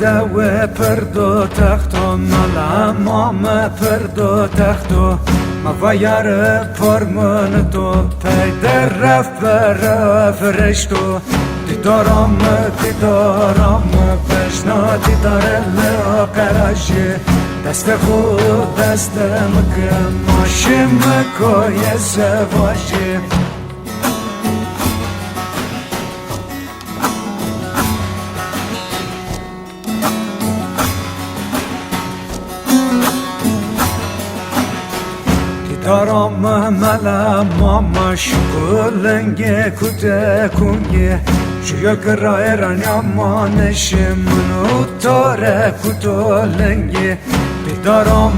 دوه پردو تختو ملامام پردو تختو موایر فرمان تو پیدر رفت بر فرشتو دیدارم بشنا دیدار لقراشی دست خود دست مکم ماشیم کوی زواشی دارم ملا ماما شکلنگه کده کنگه شویا کرای رنیا نشمنو تاره کدولنگه دیدارم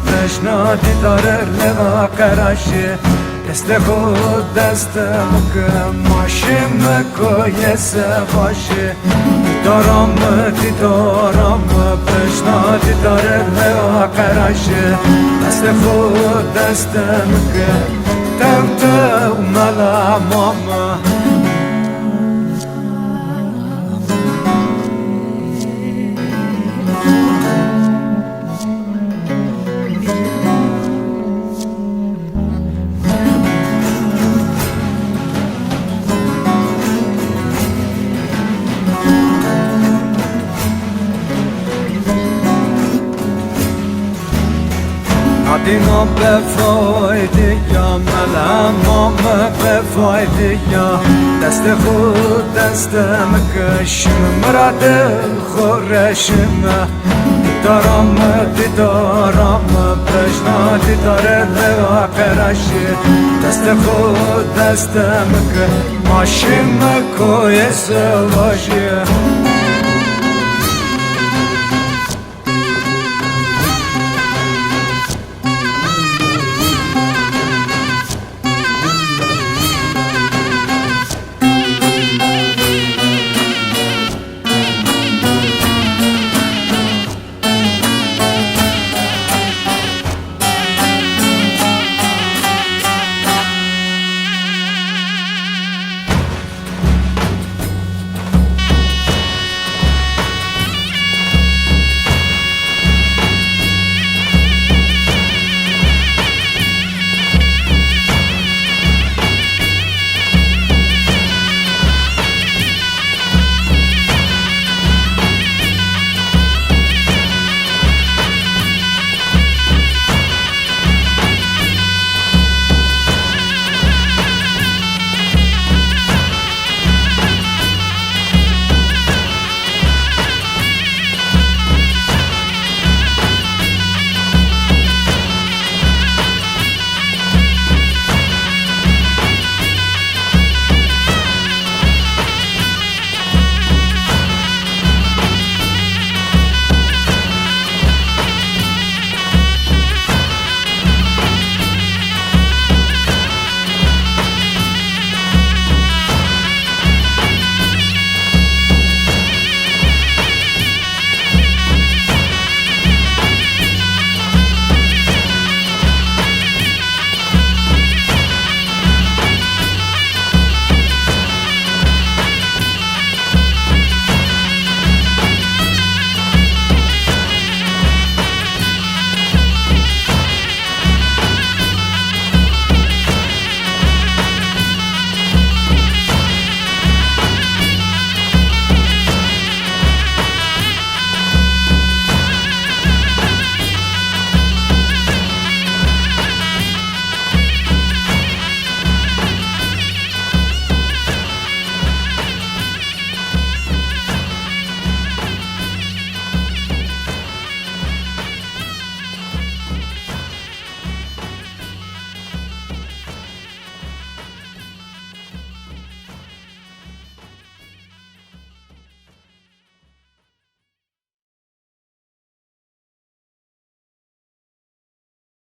بشنا دیداره لغا قراشه دست خود دست مکم ماشیم کوی سواشه دیدارم بشنا دیداره لغا قراشه دست خود دست مکم تو ملا ماما دینا به فایده یا ملامام به فایده یا دست خود دست مکشم مرا دل خورشم دیدارم بشنا دیداره لغا قرشه دست خود دست مکشم ماشیم کوی سواشه